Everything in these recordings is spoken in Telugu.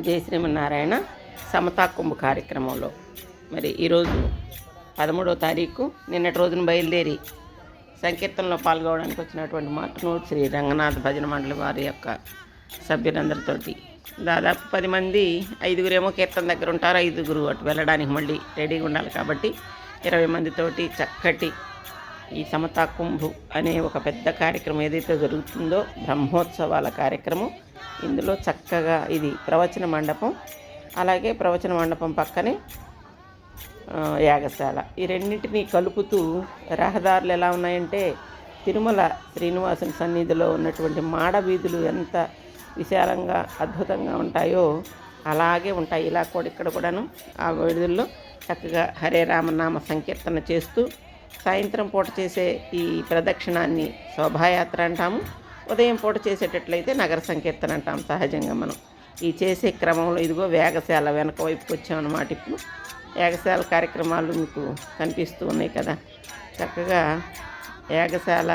జై శ్రీమన్నారాయణ సమతా కుంభ కార్యక్రమంలో మరి ఈరోజు 13వ తారీఖు నిన్నటి రోజున బయలుదేరి సంకీర్తనలో పాల్గొనడానికి వచ్చినటువంటి మార్టనూరు శ్రీ రంగనాథ భజన మండలి వారి యొక్క సభ్యులందరితోటి దాదాపు 10 మంది, 5గురేమో కీర్తన దగ్గర ఉంటారు, 5గురు అటు వెళ్ళడానికి మళ్ళీ రెడీగా ఉండాలి కాబట్టి 20 మందితోటి చక్కటి ఈ సమతా కుంభు అనే ఒక పెద్ద కార్యక్రమం ఏదైతే జరుగుతుందో బ్రహ్మోత్సవాల కార్యక్రమం. ఇందులో చక్కగా ఇది ప్రవచన మండపం, అలాగే ప్రవచన మండపం పక్కనే యాగశాల. ఈ రెండింటినీ కలుపుతూ రహదారులు ఎలా ఉన్నాయంటే తిరుమల శ్రీనివాసుని సన్నిధిలో ఉన్నటువంటి మాడ వీధులు ఎంత విశాలంగా అద్భుతంగా ఉంటాయో అలాగే ఉంటాయి. ఇలా కూడా ఇక్కడ కూడాను ఆ వీధుల్లో చక్కగా హరే రామనామ సంకీర్తన చేస్తూ సాయంత్రం పూట చేసే ఈ ప్రదక్షిణాన్ని శోభాయాత్ర అంటాము. ఉదయం పూట చేసేటట్లయితే నగర సంకీర్తన అంటాం. సహజంగా మనం ఈ చేసే క్రమంలో ఇదిగో వేగశాల వెనక వైపుకి వచ్చామన్నమాట. ఇప్పుడు యాగశాల కార్యక్రమాలు మీకు కనిపిస్తూ ఉన్నాయి కదా. చక్కగా యాగశాల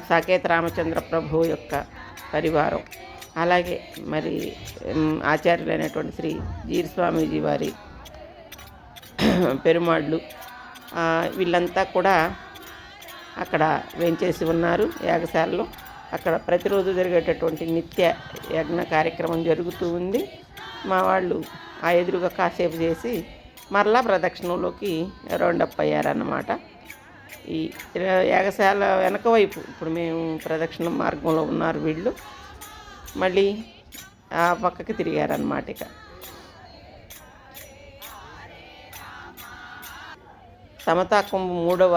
సాకేత రామచంద్ర ప్రభు యొక్క పరివారం, అలాగే మరి ఆచార్యులైనటువంటి శ్రీ జీర్ స్వామీజీ వారి పెరుమాళ్ళు, వీళ్ళంతా కూడా అక్కడ వేంచేసి ఉన్నారు యాగశాలలో. అక్కడ ప్రతిరోజు జరిగేటటువంటి నిత్య యజ్ఞ కార్యక్రమం జరుగుతూ ఉంది. మా వాళ్ళు ఆ ఎదురుగా కాసేపు చేసి మరలా ప్రదక్షిణలోకి రౌండప్ అయ్యారన్నమాట. ఈ యాగశాల వెనక వైపు ఇప్పుడు మేము ప్రదక్షిణ మార్గంలో ఉన్నారు వీళ్ళు, మళ్ళీ ఆ పక్కకి తిరిగారన్నమాట. ఇక సమతా కుంభ 3వ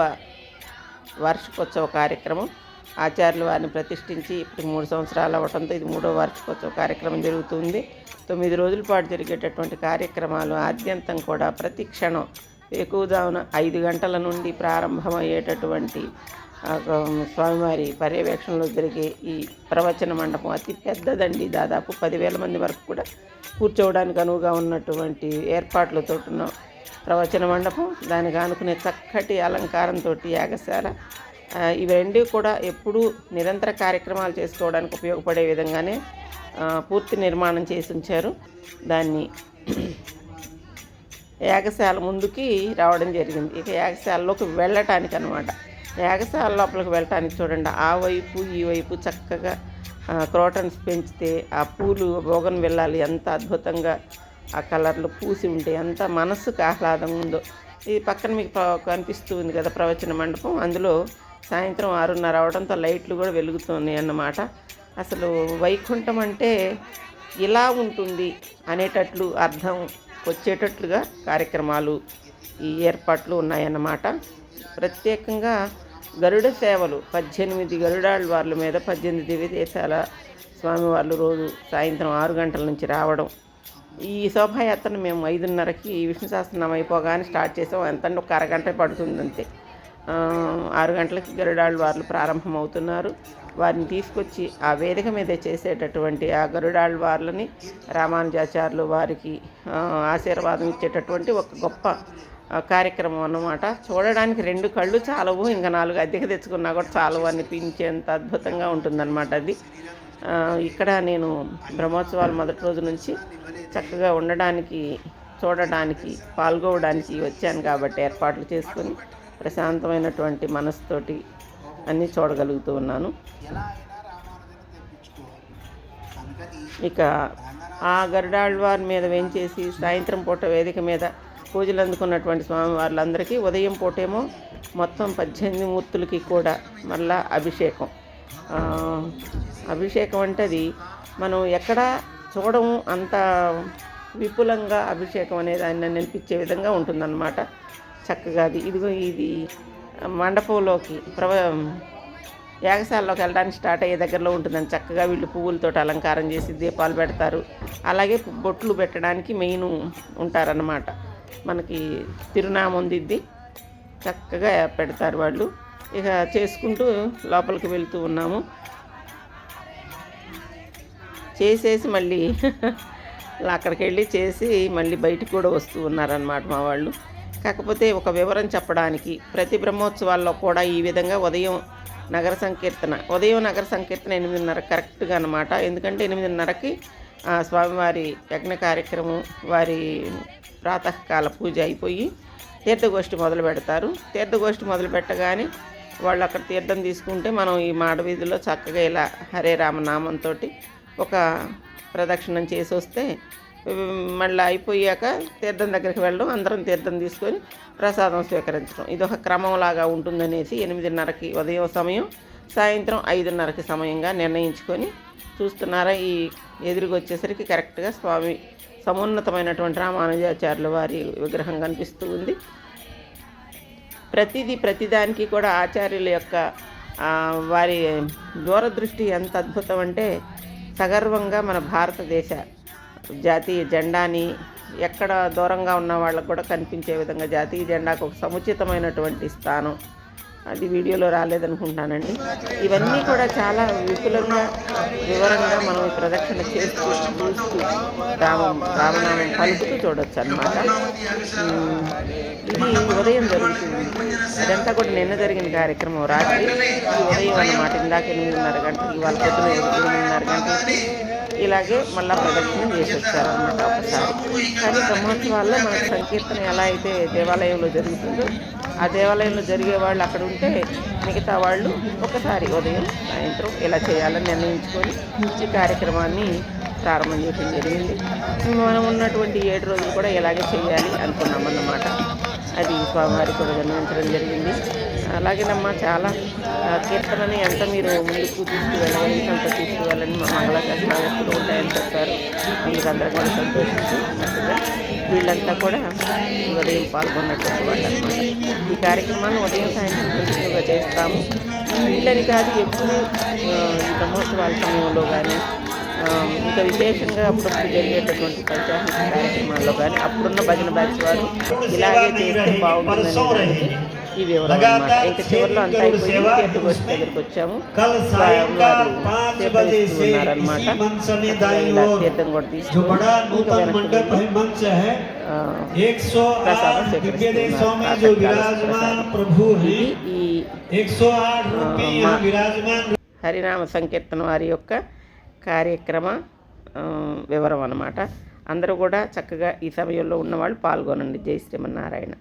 వార్షికోత్సవ కార్యక్రమం ఆచార్యులు వారిని ప్రతిష్ఠించి ఇప్పుడు 3 సంవత్సరాలు అవ్వడంతో ఇది 3వ వార్షికోత్సవ కార్యక్రమం జరుగుతుంది. 9 రోజుల పాటు జరిగేటటువంటి కార్యక్రమాలు ఆద్యంతం కూడా ప్రతి క్షణం ఎక్కువజామున 5 గంటల నుండి ప్రారంభమయ్యేటటువంటి స్వామివారి పర్యవేక్షణలో జరిగే ఈ ప్రవచన మండపం అతి పెద్దదండి. దాదాపు 10,000 మంది వరకు కూడా కూర్చోవడానికి అనువుగా ఉన్నటువంటి ఏర్పాట్లతో ఉన్న ప్రవచన మండపం, దానికి ఆనుకునే చక్కటి అలంకారంతో యాగశాల. ఇవి రెండు కూడా ఎప్పుడూ నిరంతర కార్యక్రమాలు చేసుకోవడానికి ఉపయోగపడే విధంగానే పూర్తి నిర్మాణం చేసి ఉంచారు. దాన్ని యాగశాల ముందుకి రావడం జరిగింది. ఇక యాగశాలలోకి వెళ్ళటానికి అనమాట. యాగశాల లోపలికి వెళ్ళటానికి చూడండి, ఆ వైపు ఈ వైపు చక్కగా క్రోటన్స్ పెంచితే ఆ పూలు బోగన్ వెళ్ళాలి ఎంత అద్భుతంగా ఆ కలర్లు పూసి ఉంటే ఎంత మనస్సుకు ఆహ్లాదంగా ఉందో. ఇది పక్కన మీకు కనిపిస్తూ ఉంది కదా ప్రవచన మండపం. అందులో సాయంత్రం 6:30 అవడంతో లైట్లు కూడా వెలుగుతున్నాయి అన్నమాట. అసలు వైకుంఠం అంటే ఇలా ఉంటుంది అనేటట్లు అర్థం వచ్చేటట్లుగా కార్యక్రమాలు ఈ ఏర్పాట్లు ఉన్నాయన్నమాట. ప్రత్యేకంగా గరుడ సేవలు 18 గరుడాళ్ళ మీద 18 దివ్యదేశాల స్వామివార్లు రోజు సాయంత్రం 6 గంటల నుంచి రావడం. ఈ శోభాయాత్రను మేము 5:30కి విష్ణు సహస్రనామం అయిపోగానే స్టార్ట్ చేసాం. ఎంతంటే ఒక అరగంట పడుతుంది అంతే. 6 గంటలకి గరుడాళ్ళవార్లు ప్రారంభమవుతున్నారు. వారిని తీసుకొచ్చి ఆ వేదిక మీద చేసేటటువంటి ఆ గరుడాళ్ళవార్లని రామానుజాచార్యులు వారికి ఆశీర్వాదం ఇచ్చేటటువంటి ఒక గొప్ప కార్యక్రమం అన్నమాట. చూడడానికి 2 కళ్ళు చాలవు, ఇంకా 4 అద్దెకి తెచ్చుకున్నా కూడా చాలవు అనిపించేంత అద్భుతంగా ఉంటుందన్నమాట అది. ఇక్కడ నేను బ్రహ్మోత్సవాలు మొదటి రోజు నుంచి చక్కగా ఉండడానికి, చూడడానికి, పాల్గొనడానికి వచ్చాను కాబట్టి ఏర్పాట్లు చేసుకొని ప్రశాంతమైనటువంటి మనసుతోటి అన్నీ చూడగలుగుతూ ఉన్నాను. ఇక ఆ గరుడాళ్ళవారి మీద వేంచేసి సాయంత్రం పూట వేదిక మీద పూజలు అందుకున్నటువంటి స్వామి వాళ్ళందరికీ ఉదయం పూటేమో మొత్తం 18 మూర్తులకి కూడా మళ్ళా అభిషేకం. అభిషేకం అంటే అది మనం ఎక్కడా చూడము, అంత విపులంగా అభిషేకం అనేది ఆయన అనిపించే విధంగా ఉంటుందన్నమాట. చక్కగా అది ఇదిగో ఇది మండపంలోకి యాగశాలలోకి వెళ్ళడానికి స్టార్ట్ అయ్యే దగ్గరలో ఉంటుందని చక్కగా వీళ్ళు పువ్వులతో అలంకారం చేసి దీపాలు పెడతారు. అలాగే బొట్లు పెట్టడానికి మెయిన్ ఉంటారన్నమాట. మనకి తిరునామం దిద్ది చక్కగా పెడతారు వాళ్ళు. ఇక చేసుకుంటూ లోపలికి వెళ్తూ ఉన్నాము. చేసేసి మళ్ళీ అక్కడికి వెళ్ళి చేసి మళ్ళీ బయటికి కూడా వస్తూ ఉన్నారన్నమాట మా వాళ్ళు. కాకపోతే ఒక వివరం చెప్పడానికి, ప్రతి బ్రహ్మోత్సవాల్లో కూడా ఈ విధంగా ఉదయం నగర సంకీర్తన 8:30 కరెక్ట్గా అనమాట. ఎందుకంటే 8:30కి స్వామివారి యజ్ఞ కార్యక్రమం, వారి ప్రాతకాల పూజ అయిపోయి తీర్థగోష్ఠి మొదలు పెడతారు. తీర్థగోష్ఠి మొదలు పెట్టగానే వాళ్ళు అక్కడ తీర్థం తీసుకుంటే మనం ఈ మాడవీధిలో చక్కగా ఇలా హరే రామనామంతో ఒక ప్రదక్షిణం చేసి వస్తే మళ్ళీ అయిపోయాక తీర్థం దగ్గరికి వెళ్ళడం, అందరం తీర్థం తీసుకొని ప్రసాదం స్వీకరించడం, ఇది ఒక క్రమంలాగా ఉంటుందనేసి 8:30కి ఉదయం సమయం, సాయంత్రం 5:30కి సమయంగా నిర్ణయించుకొని చూస్తున్నారా ఈ ఎదురుగా వచ్చేసరికి కరెక్ట్గా స్వామి సమున్నతమైనటువంటి రామానుజాచార్యుల వారి విగ్రహం కనిపిస్తూ ఉంది. ప్రతిదానికి కూడా ఆచార్యుల యొక్క వారి దూరదృష్టి ఎంత అద్భుతం అంటే, సగర్వంగా మన భారతదేశ జాతీయ జెండాని ఎక్కడ దూరంగా ఉన్న వాళ్ళకు కూడా కనిపించే విధంగా జాతీయ జెండాకు ఒక సముచితమైనటువంటి స్థానం, అది వీడియోలో రాలేదనుకుంటానండి. ఇవన్నీ కూడా చాలా విపులంగా వివరంగా మనం ఈ ప్రదక్షిణ చేస్తూ చూస్తూ రామనామం పలుకుతూ చూడొచ్చు అన్నమాట. ఇది ఉదయం జరుగుతుంది. ఇదంతా కూడా నిన్న జరిగిన కార్యక్రమం. రాత్రి ఉదయం అన్నమాట. ఇందాక 8:30 గంటలకి, ఇవాళ పొద్దున 8:30 గంటలకి ఇలాగే మళ్ళీ ప్రదక్షిణం చేసి వచ్చారనమాట ఒకసారి. కానీ బ్రహ్మోత్సవాల్లో మనకు సంకీర్తన ఎలా అయితే దేవాలయంలో జరుగుతుందో, ఆ దేవాలయంలో జరిగే వాళ్ళు అక్కడ ఉంటే మిగతా వాళ్ళు ఒకసారి ఉదయం సాయంత్రం ఇలా చేయాలని నిర్ణయించుకొని ఈ కార్యక్రమాన్ని ప్రారంభం చేయడం జరిగింది. మనం ఉన్నటువంటి 7 రోజులు కూడా ఇలాగే చేయాలి అనుకున్నామన్నమాట. అది స్వామివారికి కూడా నిర్ణయించడం జరిగింది. అలాగేనమ్మా చాలా కీర్తనని ఎంత మీరు ముందుకు తీసుకువెళ్ళాలి, అంత తీసుకువెళ్ళని మా మంగళాశాసనాలు ఎప్పుడు ఉంటాయని చెప్పారు. అందుకు అందరూ కూడా సంతోషించినట్టుగా వీళ్ళంతా కూడా ఉదయం పాల్గొన్నటువంటి వాళ్ళు అనమాట. ఈ కార్యక్రమాన్ని ఉదయం సాయంత్రం కంటిన్యూగా చేస్తాము. వీళ్ళని కాదు, ఎప్పుడు ఈ బ్రహ్మోత్సవాల సమయంలో కానీ ఇంకా విశేషంగా అప్పుడప్పుడు జరిగేటటువంటి పంచాయతీ కార్యక్రమాల్లో కానీ అప్పుడున్న భజన బ్యాచ్ వారు ఇలాగే చేస్తే బాగుంటుందనే దానికి ఈ వివరణ అన్నమాట. ఇంకా చివరిలో అంతా అయిపోయి తీర్థగోష్ఠి దగ్గరికి వచ్చాము. ఉన్నారనమాట. తీర్థం కూడా తీసుకుని ప్రసాదం స్వీకరిస్తున్నారు. హరినామ సంకీర్తన వారి యొక్క కార్యక్రమ వివరం అన్నమాట. అందరూ కూడా చక్కగా ఈ సమయంలో ఉన్నవాళ్ళు పాల్గొనండి. జై శ్రీమన్నారాయణ.